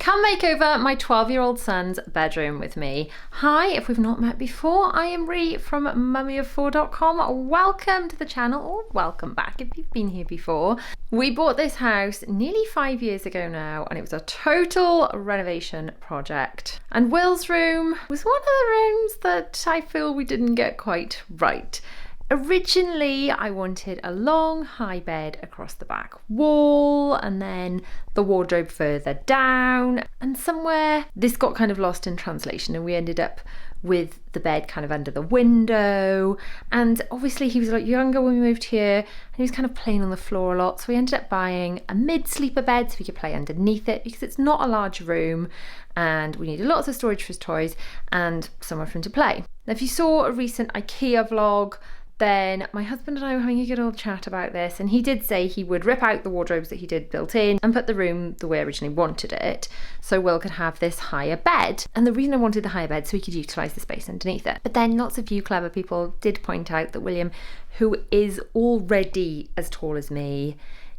Come make over my 12-year-old son's bedroom with me. Hi, if we've not met before, I am Ree from mummyof4.com. Welcome to the channel, or welcome back if you've been here before. We bought this house nearly 5 years ago now, and it was a total renovation project. And Will's room was one of the rooms that I feel we didn't get quite right. Originally, I wanted a long high bed across the back wall and then the wardrobe further down, and somewhere this got kind of lost in translation and we ended up with the bed kind of under the window. And obviously he was a lot younger when we moved here and he was kind of playing on the floor a lot, so we ended up buying a mid-sleeper bed so we could play underneath it, because it's not a large room and we needed lots of storage for his toys and somewhere for him to play. Now, if you saw a recent Ikea vlog, then my husband and I were having a good old chat about this, and he did say he would rip out the wardrobes that he did built in and put the room the way I originally wanted it, so Will could have this higher bed. And the reason I wanted the higher bed, so he could utilise the space underneath it. But then lots of you clever people did point out that William, who is already as tall as me,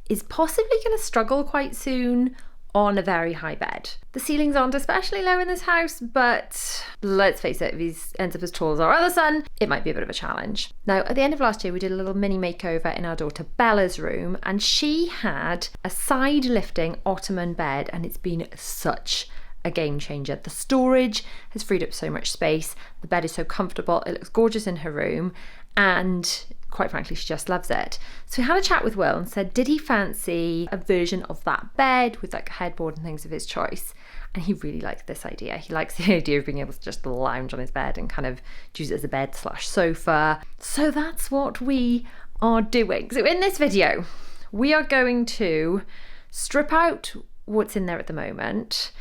is possibly going to struggle quite soon on a very high bed. The ceilings aren't especially low in this house, but let's face it, if he ends up as tall as our other son, it might be a bit of a challenge. Now, at the end of last year, we did a little mini makeover in our daughter Bella's room, and she had a side lifting ottoman bed, and it's been such a game changer. The storage has freed up so much space, the bed is so comfortable, it looks gorgeous in her room, and quite frankly, she just loves it. So we had a chat with Will and said, did he fancy a version of that bed with like a headboard and things of his choice? And he really liked this idea. He likes the idea of being able to just lounge on his bed and kind of use it as a bed / sofa. So that's what we are doing. So in this video, we are going to strip out what's in there at the moment.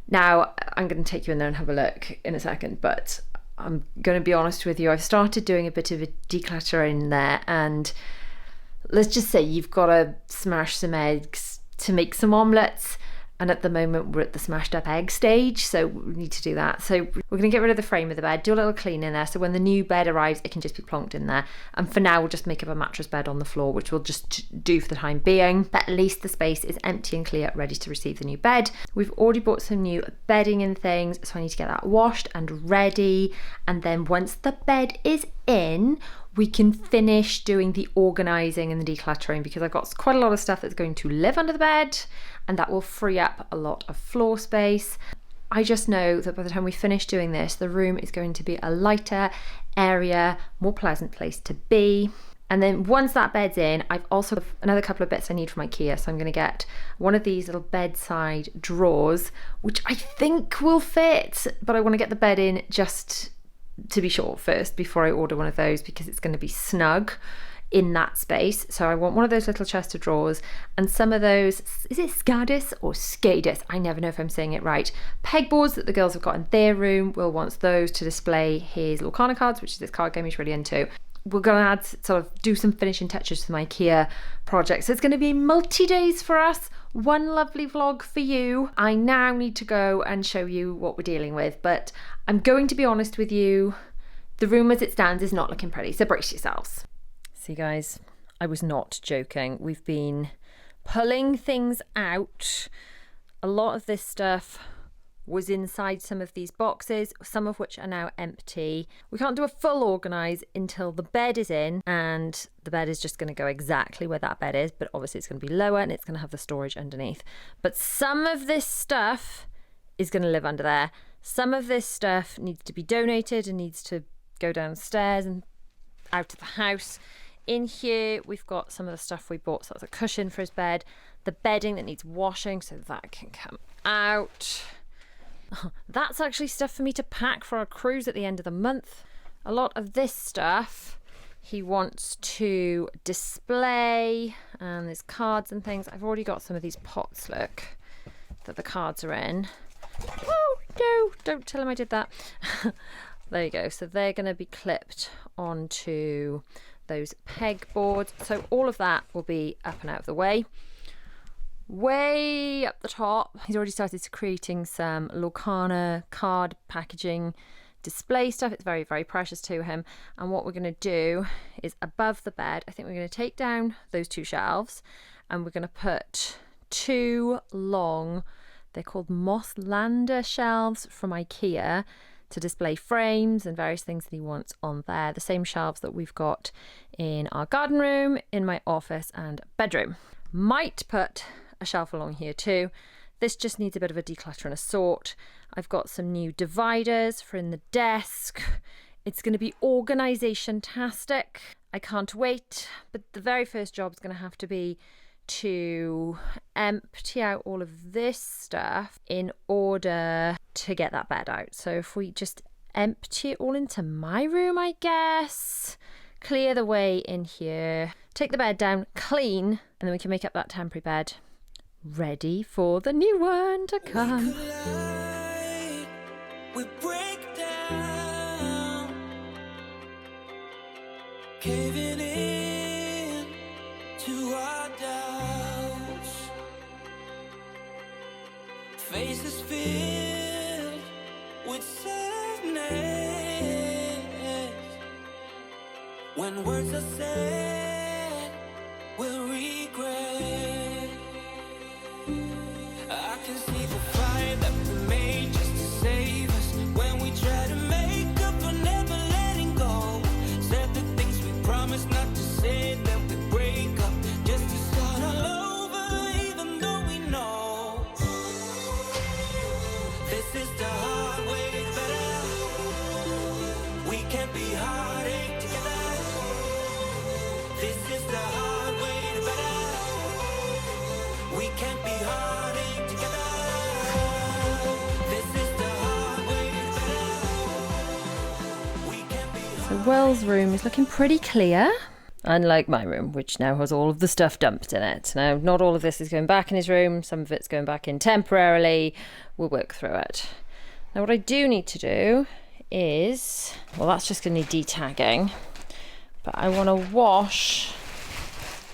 Now, I'm going to take you in there and have a look in a second, but I'm going to be honest with you, I've started doing a bit of a decluttering in there, and let's just say you've got to smash some eggs to make some omelettes, and at the moment we're at the smashed up egg stage, so we need to do that. So we're going to get rid of the frame of the bed, do a little clean in there, so when the new bed arrives it can just be plonked in there. And for now we'll just make up a mattress bed on the floor, which we'll just do for the time being, but at least the space is empty and clear, ready to receive the new bed. We've already bought some new bedding and things, so I need to get that washed and ready, and then once the bed is in, we can finish doing the organising and the decluttering, because I've got quite a lot of stuff that's going to live under the bed and that will free up a lot of floor space. I just know that by the time we finish doing this, the room is going to be a lighter area, more pleasant place to be. And then once that bed's in, I've also got another couple of bits I need from Ikea. So I'm going to get one of these little bedside drawers, which I think will fit, but I want to get the bed in just to be sure first before I order one of those, because it's going to be snug in that space. So I want one of those little chest of drawers and some of those, is it Skadis or Skadis? I never know if I'm saying it right. Pegboards that the girls have got in their room. Will wants those to display his Lorcana cards, which is this card game he's really into. We're going to add, sort of do some finishing touches to my IKEA project. So it's going to be multi-days for us. One lovely vlog for you. I now need to go and show you what we're dealing with, but I'm going to be honest with you, the room as it stands is not looking pretty, so brace yourselves. See guys, I was not joking. We've been pulling things out. A lot of this stuff was inside some of these boxes, some of which are now empty. We can't do a full organise until the bed is in, and the bed is just going to go exactly where that bed is, but obviously it's going to be lower and it's going to have the storage underneath. But some of this stuff is going to live under there. Some of this stuff needs to be donated and needs to go downstairs and out of the house. In here we've got some of the stuff we bought, so that's a cushion for his bed, the bedding that needs washing, so that can come out. That's actually stuff for me to pack for our cruise at the end of the month. A lot of this stuff he wants to display, and there's cards and things. I've already got some of these pots, look, that the cards are in. Oh no, don't tell him I did that. There you go, so they're going to be clipped onto those pegboards. So all of that will be up and out of the way. Way up the top, he's already started creating some Lorcana card packaging display stuff. It's very, very precious to him. And what we're going to do is above the bed, I think we're going to take down those two shelves and we're going to put two long They're called Mosslander shelves from Ikea to display frames and various things that he wants on there. The same shelves that we've got in our garden room, in my office and bedroom. Might put a shelf along here too. This just needs a bit of a declutter and a sort. I've got some new dividers for in the desk. It's going to be organisation-tastic. I can't wait, but the very first job is going to have to be to empty out all of this stuff in order to get that bed out. So if we just empty it all into my room, I guess, clear the way in here, take the bed down, clean, and then we can make up that temporary bed, ready for the new one to come. We break down, caving in to our doubts, faces filled with sadness. When words are said, we'll regret. I can see the fire that we made just to save us. When we try to make up for never letting go, said the things we promised not to say, then we break up just to start all over, even though we know this is the hard way better. We can't be heartache together. This is the hard way better. We can't be heartache together. This is the hard way better. We can't be So Will's room is looking pretty clear, unlike my room, which now has all of the stuff dumped in it. Now, not all of this is going back in his room. Some of it's going back in temporarily. We'll work through it. Now, what I do need to do is, well, that's just going to need detagging, but I want to wash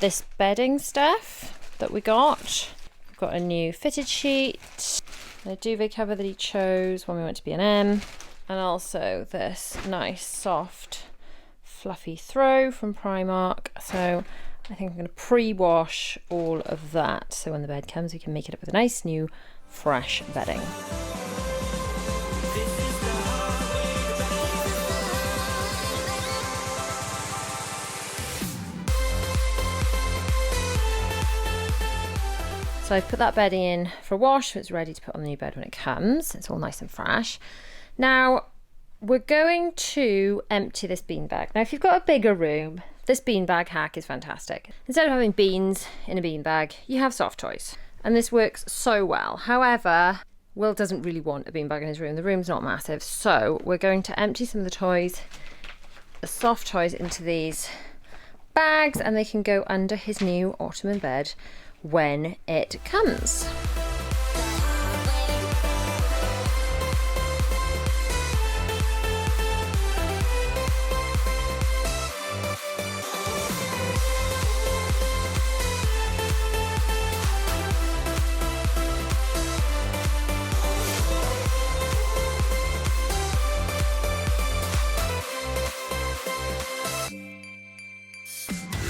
this bedding stuff that we got. We've got a new fitted sheet, a duvet cover that he chose when we went to B&M, and also this nice soft fluffy throw from Primark. So I think I'm going to pre-wash all of that, so when the bed comes we can make it up with a nice new fresh bedding. So I've put that bedding in for a wash, so it's ready to put on the new bed when it comes. It's all nice and fresh. Now, we're going to empty this beanbag. Now, if you've got a bigger room, this beanbag hack is fantastic. Instead of having beans in a beanbag, you have soft toys. And this works so well. However, Will doesn't really want a beanbag in his room. The room's not massive. So we're going to empty some of the toys, the soft toys, into these bags, and they can go under his new ottoman bed when it comes.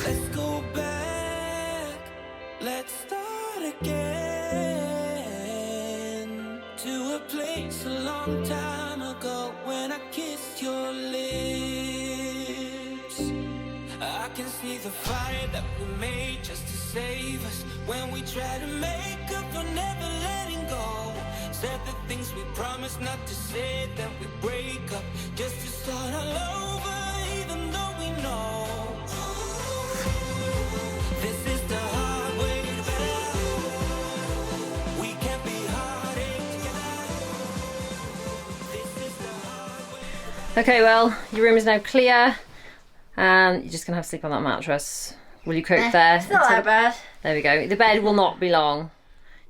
Let's go back, let's start again, to a place a long time ago when I kissed your lips. I can see the fire that we made just to save us. When we try to make up for never letting go, said the things we promised not to say, then we break up just to start all over, even though we know this is the hard way better. We can't be heartache together. This is the hard way. Okay, well, your room is now clear, and you're just gonna have to sleep on that mattress. Will you cope there? It's not that bad. There we go. The bed will not be long.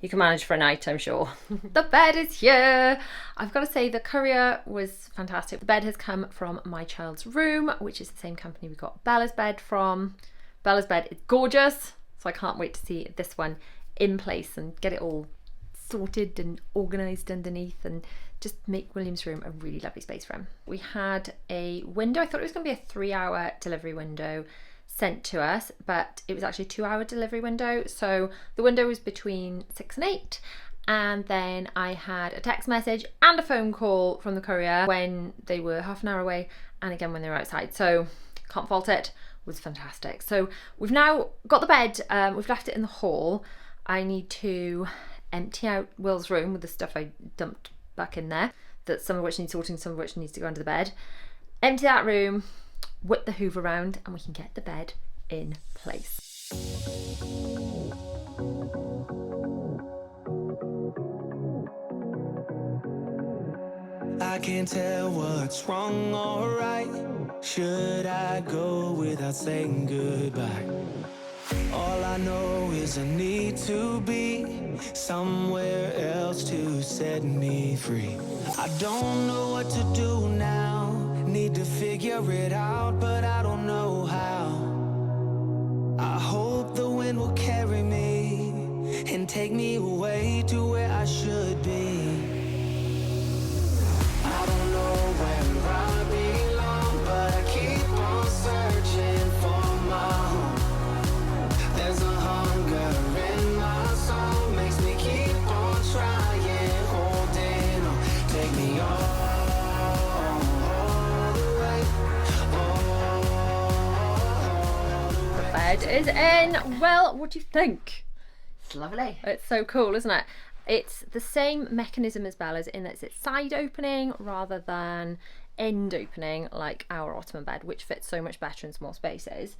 You can manage for a night, I'm sure. The bed is here. I've got to say the courier was fantastic. The bed has come from My Child's Room, which is the same company we got Bella's bed from. Bella's bed is gorgeous, so I can't wait to see this one in place and get it all sorted and organised underneath and just make William's room a really lovely space for him. We had a window. I thought it was going to be a 3-hour delivery window sent to us, but it was actually a 2-hour delivery window. So the window was between 6 and 8, And then I had a text message and a phone call from the courier when they were half an hour away, and again when they were outside. So can't fault it. Was fantastic. So we've now got the bed. We've left it in the hall. I need to empty out Will's room with the stuff I dumped back in there. That some of which needs sorting, some of which needs to go under the bed. Empty that room, whip the hoover around, and we can get the bed in place. I can't tell what's wrong or right. Should I go without saying goodbye? All I know is I need to be somewhere else to set me free. I don't know what to do now. Need to figure it out, but I don't know how. I hope the wind will carry me and take me away to where I should be. I don't know where I belong, but I keep on searching for my home. There's a hunger in my soul, makes me keep on trying, holding on. Take me all the way, all the way. Bed is in. Well, what do you think? It's lovely. It's so cool, isn't it? It's the same mechanism as Bella's in that it's side opening rather than end opening like our ottoman bed, which fits so much better in small spaces.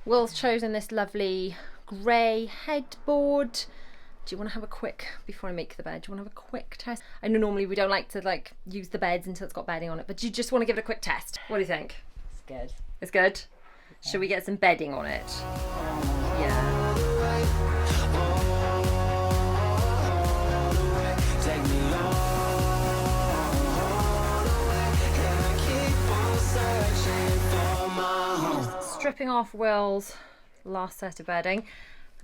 Will's chosen this lovely grey headboard. Do you want to have a quick, before I make the bed, do you want to have a quick test? I know normally we don't like to use the beds until it's got bedding on it, but do you just want to give it a quick test? What do you think? It's good. It's good? Yeah. Should we get some bedding on it? Yeah. Stripping off Will's last set of bedding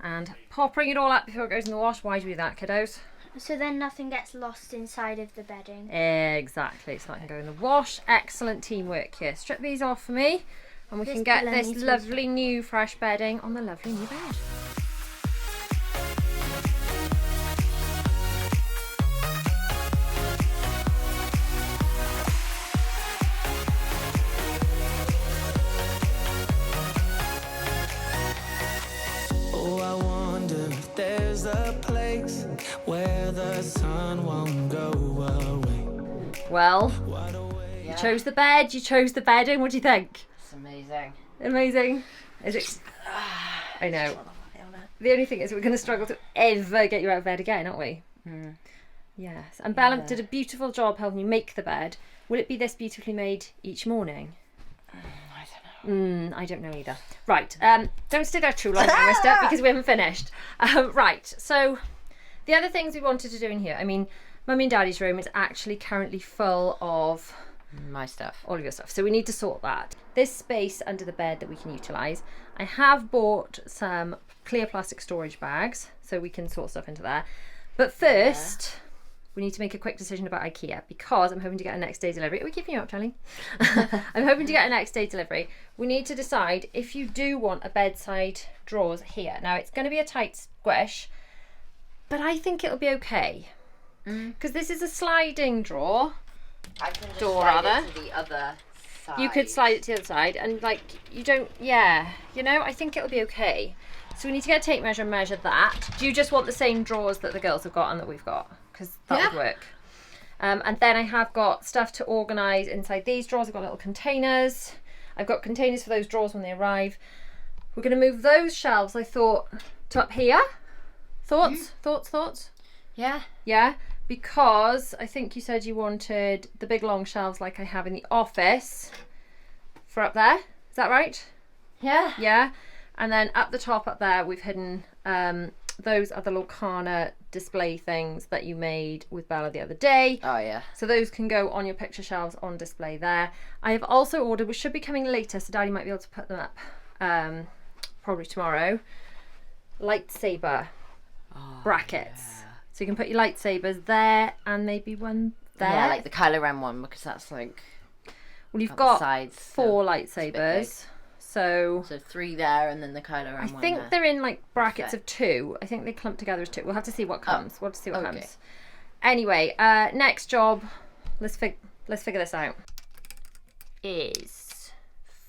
and popping it all up before it goes in the wash. Why do we do that, kiddos? So then nothing gets lost inside of the bedding. Exactly, so that can go in the wash. Excellent teamwork here. Strip these off for me and we can get this lovely new fresh bedding on the lovely new bed. Where the sun won't go away. Well, you chose the bed, you chose the bedding. What do you think? It's amazing. Amazing. Is it? I know. The only thing is we're going to struggle to ever get you out of bed again, aren't we? Mm. Yes. And Bella did a beautiful job helping you make the bed. Will it be this beautifully made each morning? I don't know. I don't know either. Right. Don't stay there too long, mister, because we haven't finished. Right. So the other things we wanted to do in here, I mean, Mummy and Daddy's room is actually currently full of my stuff. All of your stuff. So we need to sort that. This space under the bed that we can utilise. I have bought some clear plastic storage bags so we can sort stuff into there. But first, we need to make a quick decision about Ikea because I'm hoping to get a next day delivery. Are we keeping you up, Charlie? I'm hoping to get a next day delivery. We need to decide if you do want a bedside drawers here. Now, it's going to be a tight squish, but I think it'll be okay. Because this is a sliding drawer. I can just Door, slide rather. it to the other side. You could slide it to the other side and you don't, I think it'll be okay. So we need to get a tape measure and measure that. Do you just want the same drawers that the girls have got and that we've got? Because that would work. And then I have got stuff to organise inside these drawers. I've got little containers. I've got containers for those drawers when they arrive. We're going to move those shelves, I thought, to up here. Thoughts? Thoughts? Yeah. Yeah? Because I think you said you wanted the big long shelves like I have in the office for up there. Is that right? Yeah. Yeah. And then up the top up there we've hidden those other Lorcana display things that you made with Bella the other day. Oh yeah. So those can go on your picture shelves on display there. I have also ordered, which should be coming later, so Daddy might be able to put them up probably tomorrow, lightsaber brackets. Yeah. So you can put your lightsabers there and maybe one there. Yeah, like the Kylo Ren one because that's like. Well, you've on the got sides, 4 so it's a bit lightsabers. So 3 there and then the colour I and one think there. they're in like brackets Okay. of 2. I think they clump together as 2. We'll have to see what comes. We'll have to see what okay. comes. Anyway, next job, let's figure this out. Is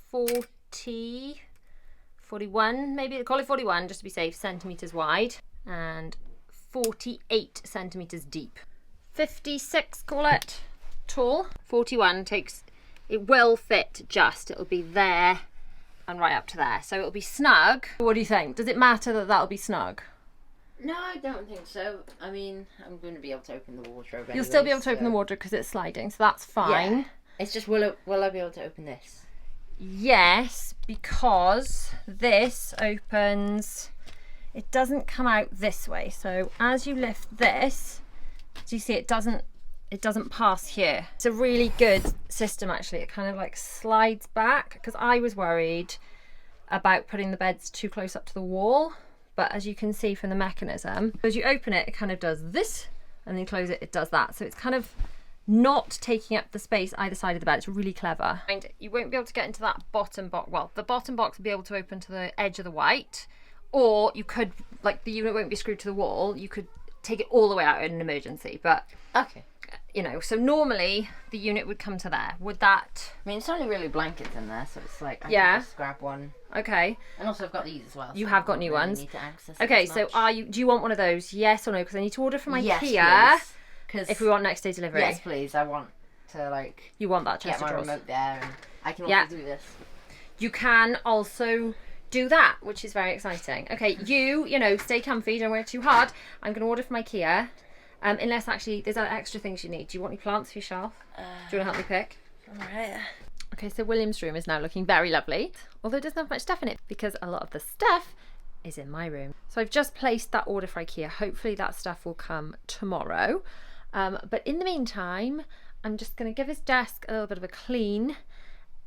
41, maybe call it 41 just to be safe, centimeters wide, and 48 centimeters deep. 56, call it, tall. 41 it will fit just. It'll be there and right up to there, so it'll be snug. What do you think? Does it matter that that'll be snug? No, I don't think so. I mean, I'm going to be able to open the wardrobe anyway. You'll still be able to open the wardrobe because it's sliding, so that's fine. Yeah. It's just, will I be able to open this? Yes, because this opens, it doesn't come out this way. So as you lift this, do you see it doesn't pass here. It's a really good system actually. It kind of like slides back, because I was worried about putting the beds too close up to the wall. But as you can see from the mechanism, as you open it, it kind of does this, and then you close it, it does that. So it's kind of not taking up the space either side of the bed. It's really clever. And you won't be able to get into that bottom box. Well, the bottom box will be able to open to the edge of the white, or you could, like, the unit won't be screwed to the wall. You could take it all the way out in an emergency. But, Okay. you know, so normally the unit would come to there. Would that... I mean, it's only really blankets in there, so it's like, I Yeah. can just grab one. Okay. And also I've got these as well. You so have I got don't new really ones. need to access it Okay, as so much. do you want one of those? Yes or no? Because I need to order from Yes, Ikea please. 'Cause if we want next day delivery. Yes, please. I want to, like, You want that get chest of my drawers. remote there, and I can also Yeah. do this. You can also do that, which is very exciting. Okay, you know, stay comfy, don't work too hard. I'm going to order from Ikea. Unless actually there's other extra things you need. Do you want any plants for your shelf? Do you want to help me pick? Alright. Okay, so William's room is now looking very lovely, although it doesn't have much stuff in it because a lot of the stuff is in my room. So I've just placed that order for Ikea. Hopefully that stuff will come tomorrow. But in the meantime, I'm just going to give his desk a little bit of a clean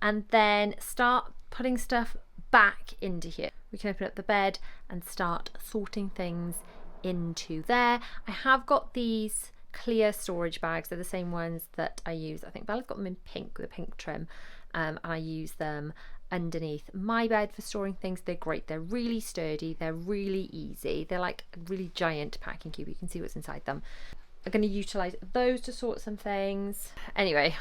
and then start putting stuff back into here. We can open up the bed and start sorting things into there. I have got these clear storage bags. They're the same ones that I use. I think Bella's got them in pink with a pink trim, and I use them underneath my bed for storing things. They're great. They're really sturdy. They're really easy. They're like a really giant packing cube. You can see what's inside them. I'm going to utilise those to sort some things. Anyway,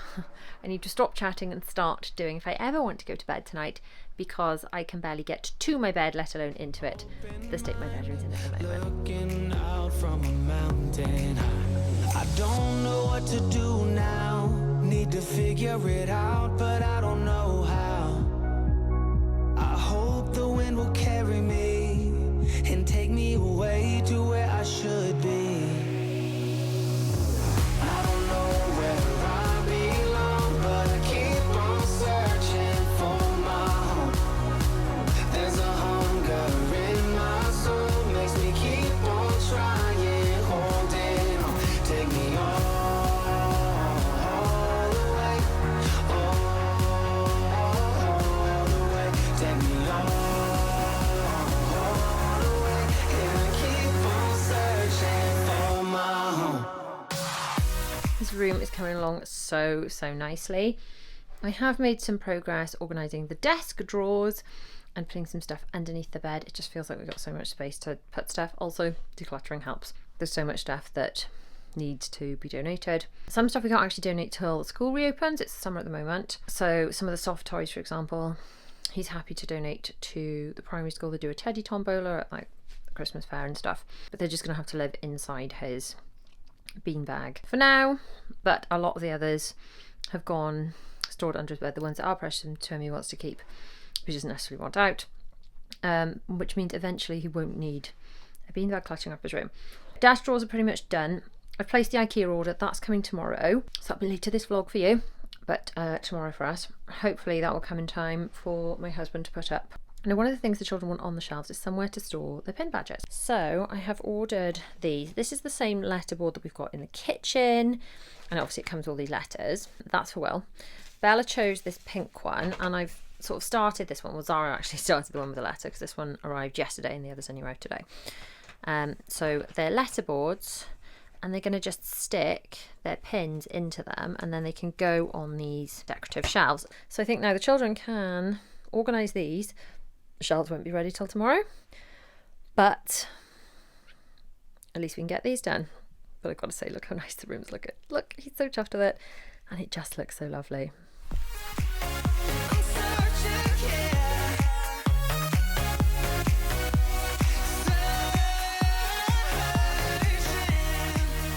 I need to stop chatting and start doing if I ever want to go to bed tonight, because I can barely get to my bed, let alone into it. The state my bedroom's in at the moment. Looking out from a mountain high. I don't know what to do now. Need to figure it out, but I don't know how. I hope the wind will carry me and take me away to where I should be. I don't know where I belong, but I keep on searching for my home. There's a hunger in my soul, makes me keep on trying, holding on. Take me all the way, all the way. Take me all the way, and I keep on searching for my home. This room is coming along so nicely. I have made some progress organising the desk drawers and putting some stuff underneath the bed. It just feels like we've got so much space to put stuff. Also, decluttering helps. There's so much stuff that needs to be donated. Some stuff we can't actually donate till school reopens. It's summer at the moment. So some of the soft toys, for example, he's happy to donate to the primary school. They do a teddy tombola at like the Christmas fair and stuff, but they're just going to have to live inside his beanbag for now. But a lot of the others have gone stored under his bed. The ones that are precious to him he wants to keep, he doesn't necessarily want out, which means eventually he won't need a beanbag cluttering up his room. Desk drawers are pretty much done. I've placed the Ikea order. That's coming tomorrow, so that'll be later this vlog for you, but tomorrow for us. Hopefully that will come in time for my husband to put up. Now, one of the things the children want on the shelves is somewhere to store their pin badges. So I have ordered these. This is the same letterboard that we've got in the kitchen, and obviously it comes with all these letters. That's for Will. Bella chose this pink one, and I've sort of started this one. Well, Zara actually started the one with the letter, because this one arrived yesterday and the others only arrived today. So they're letterboards, and they're going to just stick their pins into them, and then they can go on these decorative shelves. So I think now the children can organise these. The shelves won't be ready till tomorrow, but at least we can get these done. But I've got to say, look how nice the rooms look. Look, he's so chuffed with it, and it just looks so lovely.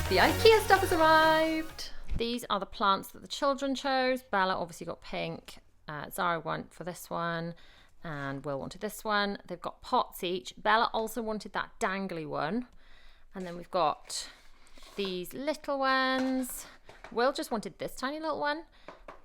The Ikea stuff has arrived. These are the plants that the children chose. Bella obviously got pink. Zara went for this one, and Will wanted this one. They've got pots each. Bella also wanted that dangly one. And then we've got these little ones. Will just wanted this tiny little one,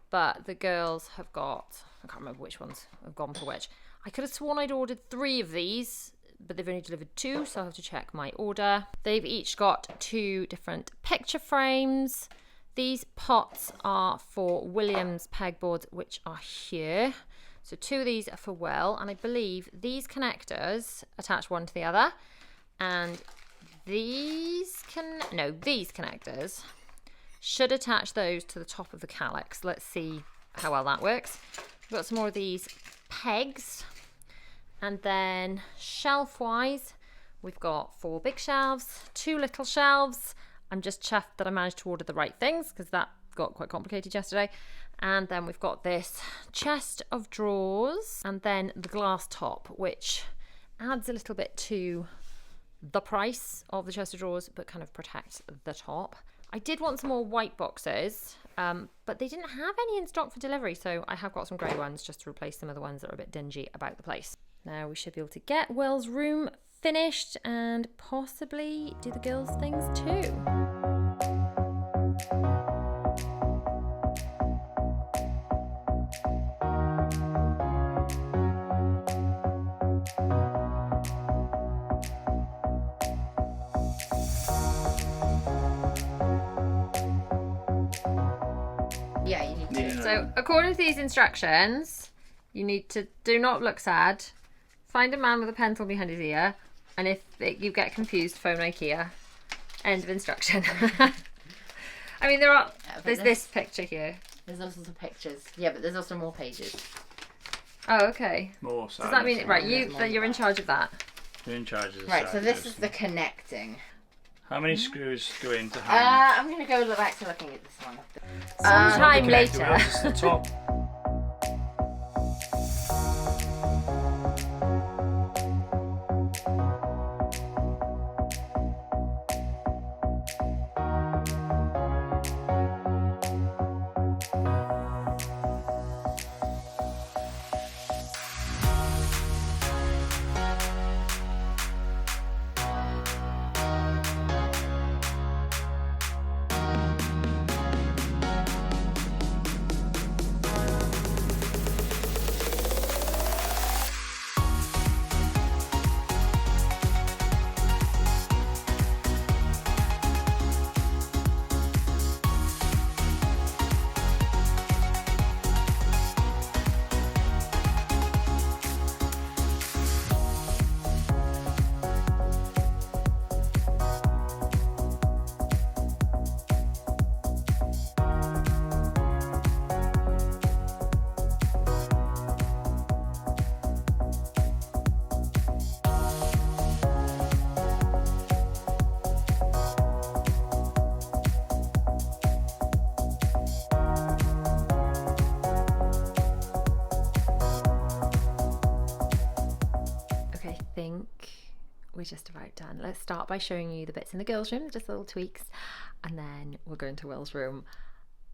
but the girls have got, I can't remember which ones have gone for which. I could have sworn I'd ordered 3 of these, but they've only delivered 2, so I'll have to check my order. They've each got 2 different picture frames. These pots are for William's pegboards, which are here. So 2 of these are for Will, and I believe these connectors attach one to the other, and these connectors should attach those to the top of the calyx. Let's see how well that works. We've got some more of these pegs. And then shelf-wise, we've got 4 big shelves, 2 little shelves. I'm just chuffed that I managed to order the right things because that got quite complicated yesterday. And then we've got this chest of drawers and then the glass top, which adds a little bit to the price of the chest of drawers, but kind of protects the top. I did want some more white boxes, but they didn't have any in stock for delivery, so I have got some grey ones just to replace some of the ones that are a bit dingy about the place. Now we should be able to get Will's room finished and possibly do the girls' things too. Yeah, you need to. So according to these instructions, you need to do not look sad, find a man with a pencil behind his ear, and if you get confused, phone Ikea. End of instruction. I mean, there's this picture here. There's also some pictures. Yeah, but there's also more pages. Oh, okay. More Does that mean, right, you're in charge of that? You're in charge of the Right, so this sizes. is the connecting. How many screws go into hand? I'm going to go back to looking at this one. Sometime The later. connector wheels, the top. We're just about done. Let's start by showing you the bits in the girls' room, just little tweaks, and then we'll go into Will's room.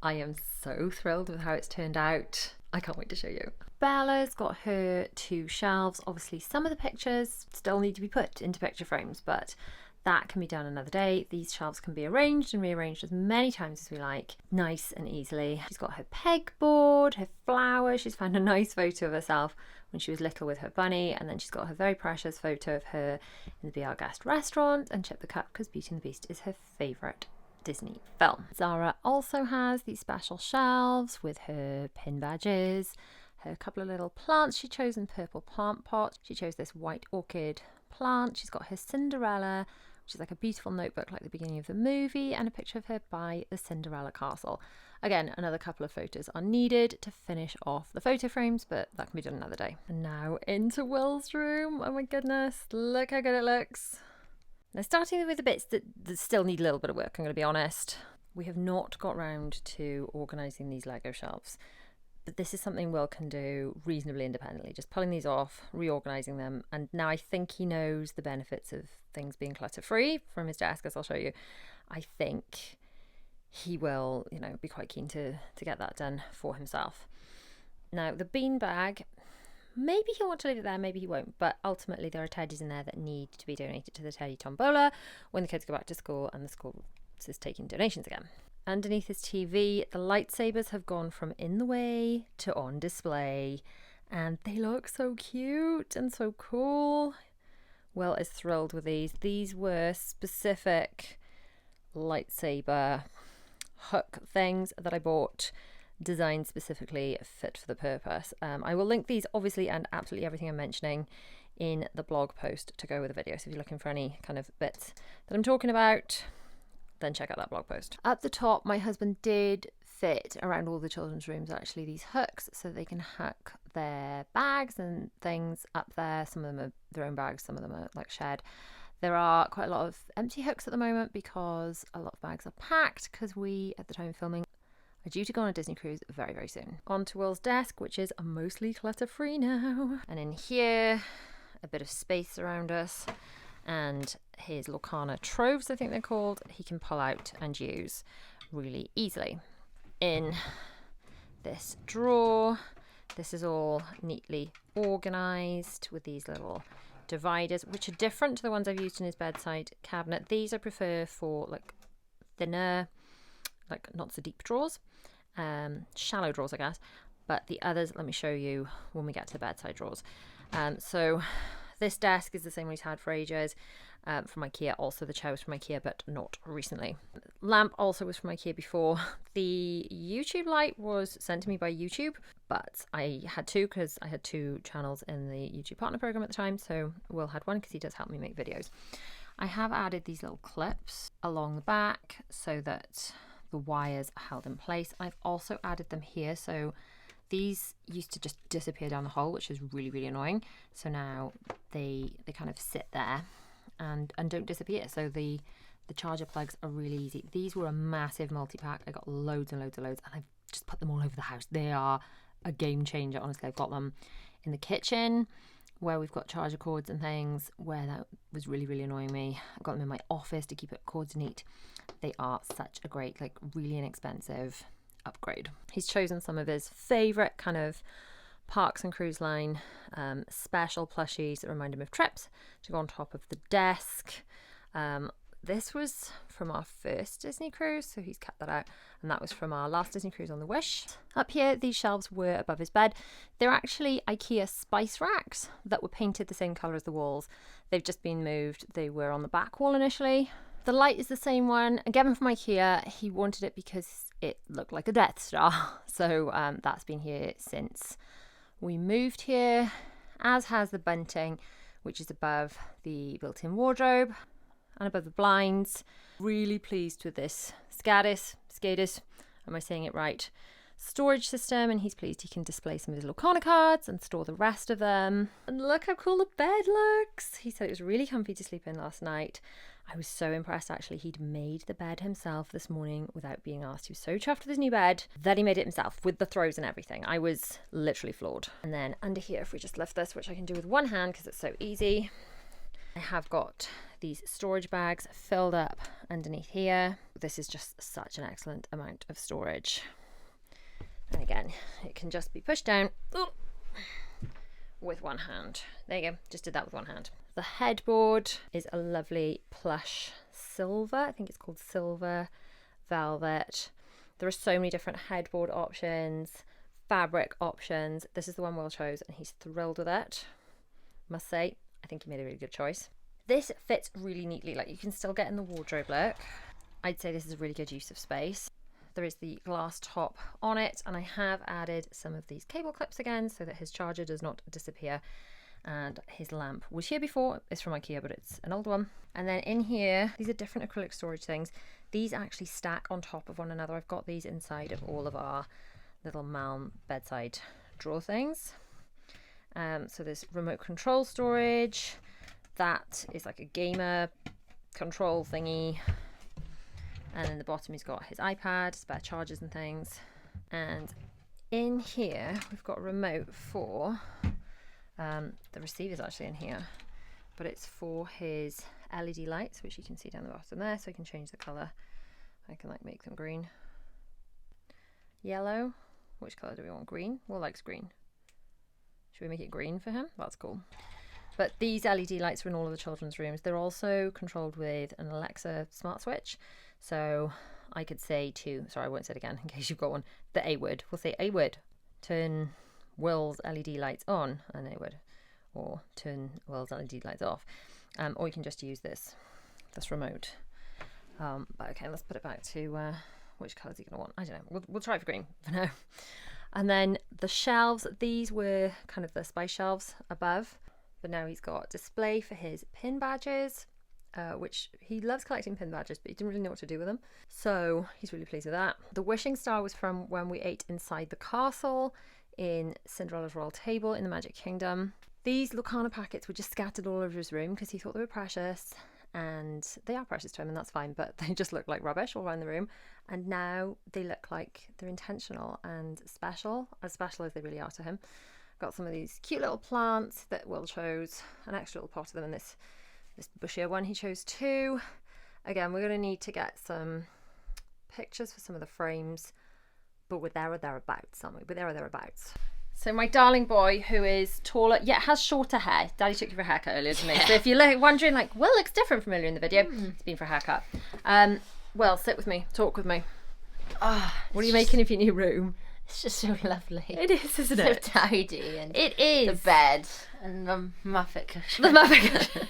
I am so thrilled with how it's turned out. I can't wait to show you. Bella's got her 2 shelves. Obviously, some of the pictures still need to be put into picture frames, but that can be done another day. These shelves can be arranged and rearranged as many times as we like, nice and easily. She's got her pegboard, her flowers. She's found a nice photo of herself when she was little with her bunny, and then she's got her very precious photo of her in the Be Our Guest restaurant, and Chip the Cup because Beauty and the Beast is her favourite Disney film. Zara also has these special shelves with her pin badges, her couple of little plants she chose in purple plant pot. She chose this white orchid plant. She's got her Cinderella which is like a beautiful notebook like the beginning of the movie, and a picture of her by the Cinderella castle. Again, another couple of photos are needed to finish off the photo frames, but that can be done another day. And now into Will's room. Oh my goodness, look how good it looks. Now, starting with the bits that still need a little bit of work, I'm going to be honest. We have not got round to organising these Lego shelves, but this is something Will can do reasonably independently, just pulling these off, reorganising them. And now I think he knows the benefits of things being clutter-free from his desk, as I'll show you. I think he will, you know, be quite keen to get that done for himself. Now, the bean bag, maybe he'll want to leave it there, maybe he won't, but ultimately there are teddies in there that need to be donated to the Teddy Tombola when the kids go back to school and the school is taking donations again. Underneath his TV, the lightsabers have gone from in the way to on display, and they look so cute and so cool. Will is thrilled with these. These were specific lightsaber hook things that I bought, designed specifically fit for the purpose. I will link these obviously and absolutely everything I'm mentioning in the blog post to go with the video. So if you're looking for any kind of bits that I'm talking about, then check out that blog post. At the top, my husband did fit around all the children's rooms actually these hooks so they can hook their bags and things up there. Some of them are their own bags, some of them are like shared. There are quite a lot of empty hooks at the moment because a lot of bags are packed, because we, at the time of filming, are due to go on a Disney cruise very, very soon. On to Will's desk, which is mostly clutter-free now. And in here, a bit of space around us. And his Lorcana troves, I think they're called, he can pull out and use really easily. In this drawer, this is all neatly organised with these little dividers, which are different to the ones I've used in his bedside cabinet. These I prefer for like thinner, like not so deep drawers, shallow drawers I guess, but the others let me show you when we get to bedside drawers. So this desk is the same one he's had for ages, from Ikea. Also the chair was from Ikea, but not recently. Lamp also was from Ikea before. The YouTube light was sent to me by YouTube, but I had two because I had two channels in the YouTube partner program at the time, so Will had one because he does help me make videos. I have added these little clips along the back so that the wires are held in place. I've also added them here, so these used to just disappear down the hole, which is really, really annoying. So now they kind of sit there and don't disappear. So the charger plugs are really easy. These were a massive multi-pack. I got loads and loads and loads, and I've just put them all over the house. They are a game changer, honestly. I've got them in the kitchen where we've got charger cords and things, where that was really, really annoying me. I've got them in my office to keep it cords neat. They are such a great, like really inexpensive upgrade. He's chosen some of his favourite kind of Parks and Cruise Line special plushies that remind him of trips to go on top of the desk. This was from our first Disney cruise, so he's cut that out, and that was from our last Disney cruise on the Wish. Up here, these shelves were above his bed. They're actually Ikea spice racks that were painted the same colour as the walls. They've just been moved. They were on the back wall initially. The light is the same one, again from Ikea. He wanted it because it looked like a Death Star, so that's been here since we moved here, as has the bunting, which is above the built-in wardrobe and above the blinds. Really pleased with this SCADIS, am I saying it right, storage system, and he's pleased he can display some of his Lorcana cards and store the rest of them. And look how cool the bed looks. He said it was really comfy to sleep in last night. I was so impressed actually. He'd made the bed himself this morning without being asked. He was so chuffed with his new bed that he made it himself with the throws and everything. I was literally floored. And then under here, if we just lift this, which I can do with one hand because it's so easy, I have got these storage bags filled up underneath here. This is just such an excellent amount of storage. And again, it can just be pushed down with one hand. There you go, just did that with one hand. The headboard is a lovely plush silver. I think it's called silver velvet. There are so many different headboard options, fabric options. This is the one Will chose and he's thrilled with it. Must say, I think he made a really good choice. This fits really neatly, like you can still get in the wardrobe look. I'd say this is a really good use of space. There is the glass top on it, and I have added some of these cable clips again so that his charger does not disappear. And his lamp was here before. It's from Ikea, but it's an old one. And then in here, these are different acrylic storage things. These actually stack on top of one another. I've got these inside of all of our little Malm bedside drawer things. So there's remote control storage. That is like a gamer control thingy. And in the bottom he's got his iPad, spare chargers and things. And in here we've got a remote for the receiver's actually in here, but it's for his LED lights, which you can see down the bottom there, so I can change the colour. I can like make them green, yellow. Which colour do we want? Green? Will likes green. Should we make it green for him? That's cool. But these LED lights are in all of the children's rooms. They're also controlled with an Alexa smart switch. So I could say to, sorry, I won't say it again in case you've got one, the A word. We'll say A word, turn Will's LED lights on, and A word, or turn Will's LED lights off. Or you can just use this remote. But okay, let's put it back to which colour is he going to want? I don't know. We'll try for green for now. And then the shelves, these were kind of the spice shelves above. But now he's got display for his pin badges, which he loves collecting pin badges, but he didn't really know what to do with them. So he's really pleased with that. The wishing star was from when we ate inside the castle in Cinderella's Royal Table in the Magic Kingdom. These Lucana packets were just scattered all over his room because he thought they were precious. And they are precious to him, and that's fine, but they just look like rubbish all around the room. And now they look like they're intentional and special as they really are to him. Got some of these cute little plants that Will chose, an extra little pot of them, and this bushier one he chose too. Again, we're going to need to get some pictures for some of the frames, but we're there or thereabouts, aren't we? We're there or thereabouts. So my darling boy, who is taller, yet has shorter hair. Daddy took you for a haircut earlier, didn't he? So if you're wondering, like, Will looks different from earlier in the video, it's been for a haircut. Will, sit with me, talk with me. What are you making of your new room? It's just so lovely. It is, isn't it? So tidy, and it is. The bed and the Muppet cushion. The Muppet cushion.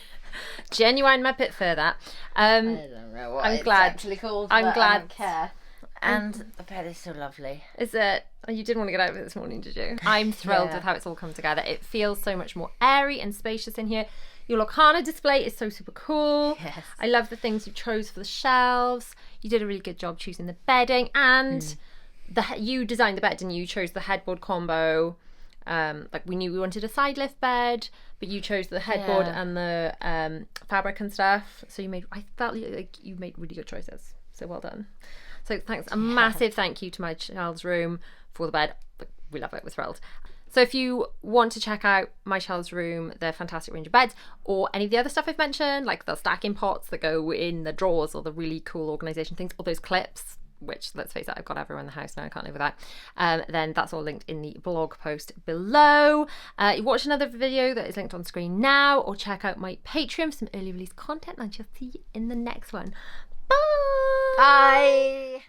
Genuine Muppet fur that. I don't know what it's actually called. I'm glad. I don't care. And the bed is so lovely. Is it? Oh, you didn't want to get out of it this morning, did you? I'm thrilled with how it's all come together. It feels so much more airy and spacious in here. Your Locana display is so super cool. Yes. I love the things you chose for the shelves. You did a really good job choosing the bedding, and you designed the bed, didn't you? You chose the headboard combo. Like we knew we wanted a side lift bed, but you chose the headboard and the fabric and stuff. So I felt like you made really good choices. So well done. So thanks, a massive thank you to my child's room for the bed. We love it, we're thrilled. So if you want to check out my child's room, their fantastic range of beds, or any of the other stuff I've mentioned, like the stacking pots that go in the drawers, or the really cool organisation things, or those clips, which, let's face it, I've got everywhere in the house now, I can't live without, then that's all linked in the blog post below. You watch another video that is linked on screen now, or check out my Patreon for some early release content, and I shall see you in the next one. Bye! Bye!